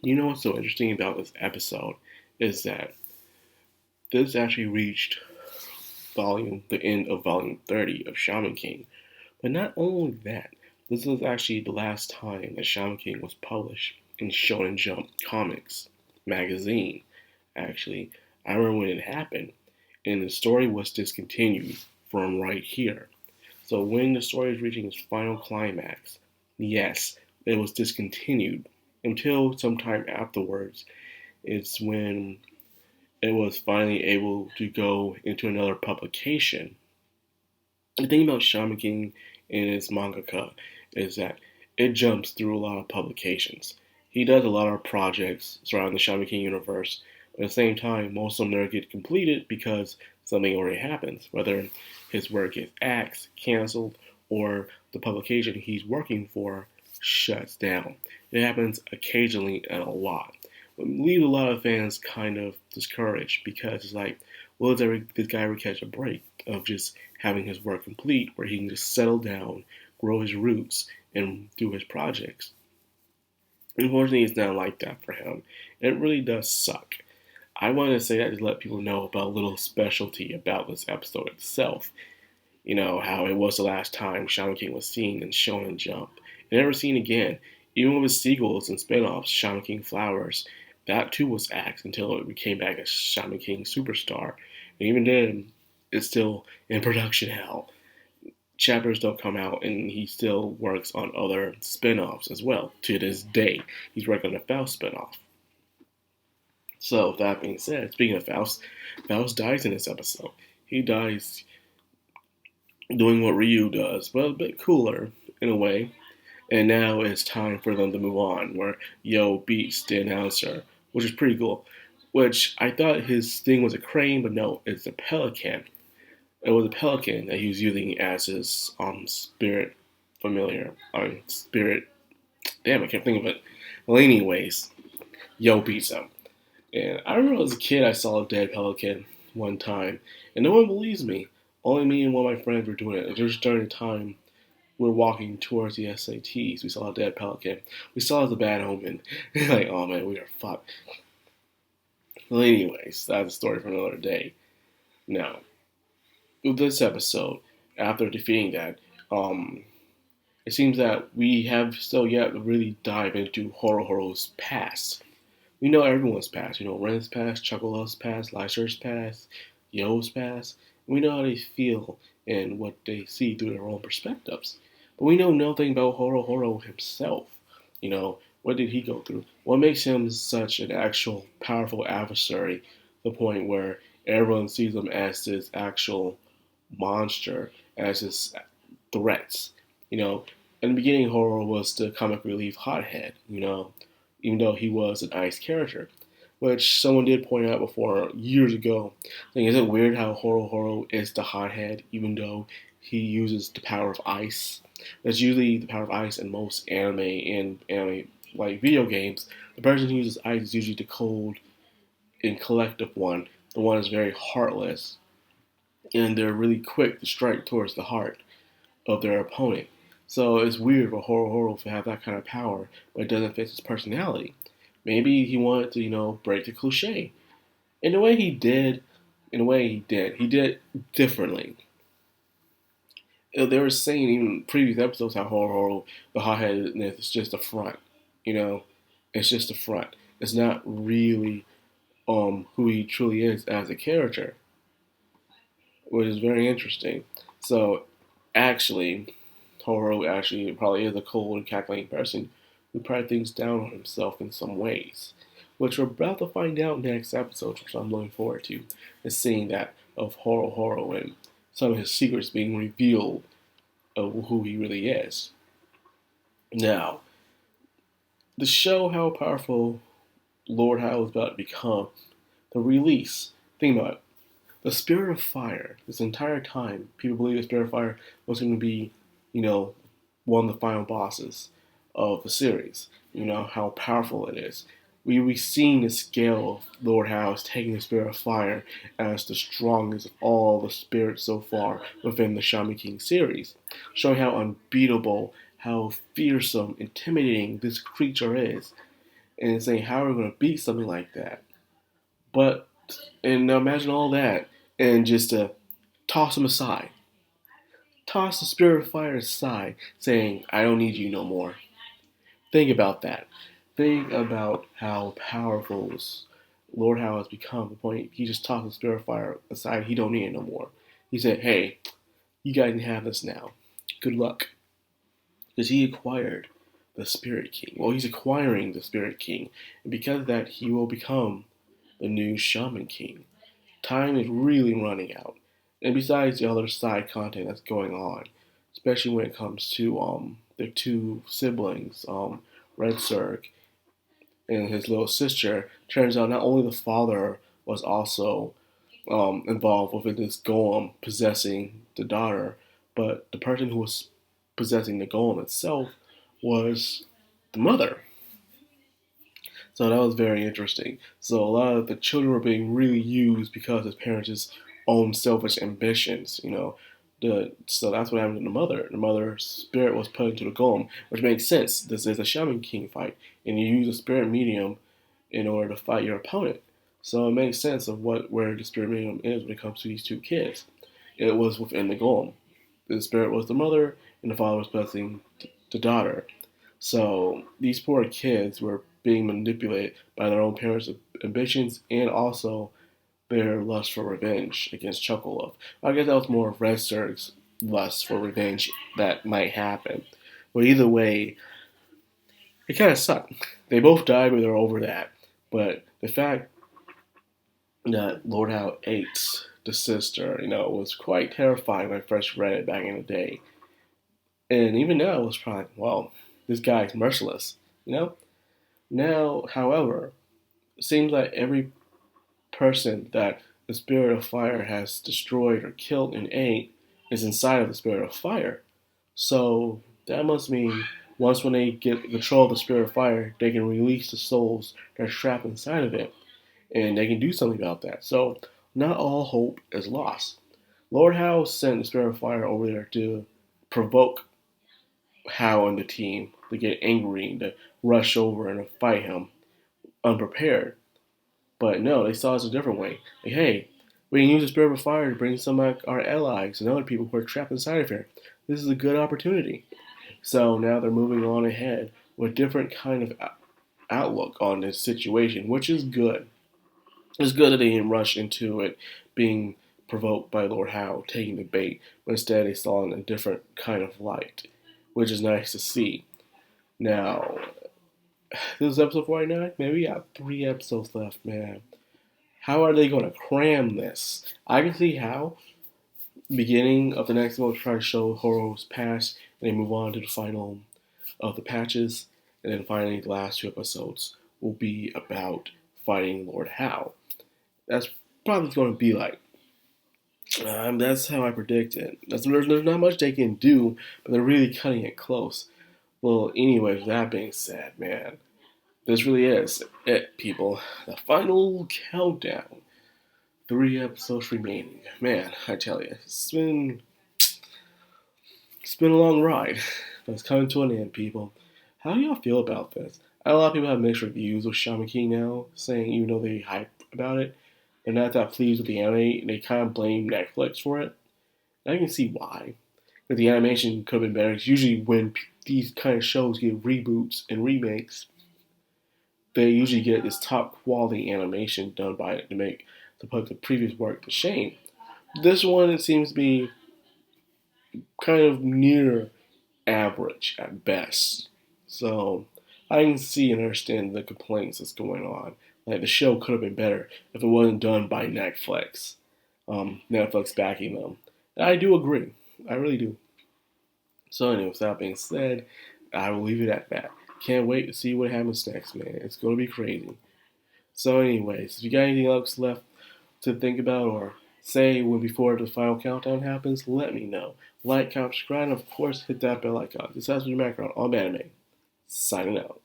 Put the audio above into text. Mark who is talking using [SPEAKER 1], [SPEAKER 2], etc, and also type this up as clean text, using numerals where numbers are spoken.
[SPEAKER 1] You know what's so interesting about this episode is that this actually reached the end of volume 30 of Shaman King. But not only that, this was actually the last time that Shaman King was published in Shonen Jump Comics magazine. Actually, I remember when it happened, and the story was discontinued from right here. So when the story is reaching its final climax, yes, it was discontinued until sometime afterwards. It's when it was finally able to go into another publication. The thing about Shaman King and his mangaka is that it jumps through a lot of publications. He does a lot of projects surrounding the Shaman King universe, but at the same time, most of them never get completed because something already happens, whether his work gets axed, canceled, or the publication he's working for shuts down. It happens occasionally and a lot. But leaves a lot of fans kind of discouraged because it's like, will this guy ever catch a break of just having his work complete where he can just settle down, grow his roots, and do his projects? Unfortunately, it's not like that for him. It really does suck. I wanted to say that to let people know about a little specialty about this episode itself. You know, how it was the last time Shaman King was seen in Shonen Jump. And never seen again. Even with his sequels and spin offs, Shaman King Flowers, that too was axed until it came back as Shaman King Superstar. And even then, it's still in production hell. Chapters don't come out, and he still works on other spin offs as well. To this day, he's working on a Faust spin off. So, with that being said, speaking of Faust, Faust dies in this episode. He dies doing what Ryu does, but a bit cooler in a way. And now it's time for them to move on, where Yo beats the announcer, which is pretty cool. Which I thought his thing was a crane, but no, it's a pelican. It was a pelican that he was using as his spirit familiar. Spirit. Damn, I can't think of it. Well, anyways, Yo beats him. And I remember as a kid, I saw a dead pelican one time, and no one believes me. Only me and one of my friends were doing it. Just during the time we were walking towards the SATs, we saw a dead pelican. We saw it as a bad omen. Like, oh man, we are fucked. Well, anyways, that's a story for another day. Now, with this episode, after defeating that, it seems that we have still yet to really dive into Horo's past. We know everyone's past. You know, Ren's past, Chuckle's past, Lyser's past, Yo's past. We know how they feel and what they see through their own perspectives. But we know nothing about Horo himself. You know, what did he go through? What makes him such an actual powerful adversary to the point where everyone sees him as this actual monster, as his threats? You know, in the beginning, Horo was the comic relief hothead, you know, even though he was an ice character, which someone did point out before years ago. Like, is it weird how Horo is the hothead, even though he uses the power of ice? That's usually the power of ice in most anime like video games. The person who uses ice is usually the cold and collective one. The one that's very heartless, and they're really quick to strike towards the heart of their opponent. So it's weird for Horo to have that kind of power, but it doesn't fit his personality. Maybe he wanted to, you know, break the cliche. In a way he did. In a way he did. He did it differently. They were saying even in previous episodes how Horo, the hotheadedness, is just a front. You know, it's just a front. It's not really who he truly is as a character, which is very interesting. So actually, Toro actually probably is a cold and calculating person who probably thinks down on himself in some ways, which we're about to find out next episode, which I'm looking forward to, is seeing that of Horo and some of his secrets being revealed of who he really is. Now, to show how powerful Lord Hao is about to become, the release, think about it, the Spirit of Fire, this entire time, people believe the Spirit of Fire was going to be, you know, one of the final bosses of the series. You know, how powerful it is. We've seen the scale of Lord House taking the Spirit of Fire as the strongest of all the spirits so far within the Shaman King series, showing how unbeatable, how fearsome, intimidating this creature is. and saying, how are we going to beat something like that? But, and now imagine all that, and just toss him aside. Toss the spirit of fire aside, saying, I don't need you no more. Think about that. Think about how powerful Lord Howe has become. The point he just tossed the spirit of fire aside. He don't need it no more. He said, hey, you guys can have this now. Good luck. Because he acquired the Spirit King. Well, he's acquiring the Spirit King. And because of that, he will become the new Shaman King. Time is really running out. And besides the other side content that's going on, especially when it comes to the two siblings, Red Zerg and his little sister, turns out not only the father was also involved with this golem possessing the daughter, but the person who was possessing the golem itself was the mother. So that was very interesting. So a lot of the children were being really used because his parents' own selfish ambitions, so that's what happened to the mother. The mother's spirit was put into the golem, which makes sense. This is a Shaman King fight, and you use a spirit medium in order to fight your opponent. So it makes sense of where the spirit medium is when it comes to these two kids. It was within the golem. The spirit was the mother, and the father was possessing the daughter. So these poor kids were being manipulated by their own parents' ambitions and also their lust for revenge against Chocolove. I guess that was more of Red Zerg's lust for revenge that might happen. But either way, it kind of sucked. They both died, but they're over that. But the fact that Lord Howe ate the sister, was quite terrifying when I first read it back in the day. And even now, it was probably, well, this guy's merciless. Now, however, it seems like every person that the spirit of fire has destroyed or killed and ate is inside of the spirit of fire. So that must mean once when they get control of the spirit of fire, they can release the souls that are trapped inside of it, and they can do something about that. So not all hope is lost. Lord Howe sent the spirit of fire over there to provoke Howe and the team to get angry and to rush over and to fight him unprepared. But no, they saw it a different way. Like, hey, we can use the spirit of fire to bring some of our allies and other people who are trapped inside of here. This is a good opportunity. So now they're moving on ahead with a different kind of outlook on this situation, which is good. It's good that they didn't rush into it being provoked by Lord Howe taking the bait, but instead they saw it in a different kind of light, which is nice to see. Now, this is episode 49. Man, we got 3 episodes left, man. How are they going to cram this? I can see how. Beginning of the next one will try to show Horo's past, and then move on to the final of the patches, and then finally the last 2 episodes will be about fighting Lord Howe. That's probably going to be like. That's how I predict it. There's not much they can do, but they're really cutting it close. Well, anyways, that being said, man, this really is it, people. The final countdown. 3 episodes remaining. Man, I tell you, it's been a long ride, but it's coming to an end, people. How do y'all feel about this? I know a lot of people have mixed reviews of Shaman King now, saying even though they hype about it, they're not that pleased with the anime, and they kind of blame Netflix for it. And I can see why. But the animation could have been better. Because usually when these kind of shows get reboots and remakes, they usually get this top quality animation done by it to put the previous work to shame. This one, it seems to be kind of near average at best. So I can see and understand the complaints that's going on. Like the show could have been better if it wasn't done by Netflix. Netflix backing them. And I do agree. I really do. So anyway, with that being said, I will leave it at that. Can't wait to see what happens next, man. It's going to be crazy. So anyways, if you got anything else left to think about or say when before the final countdown happens, let me know. Like, comment, subscribe, and of course hit that bell icon. This has been Madcrownxox, all anime. Signing out.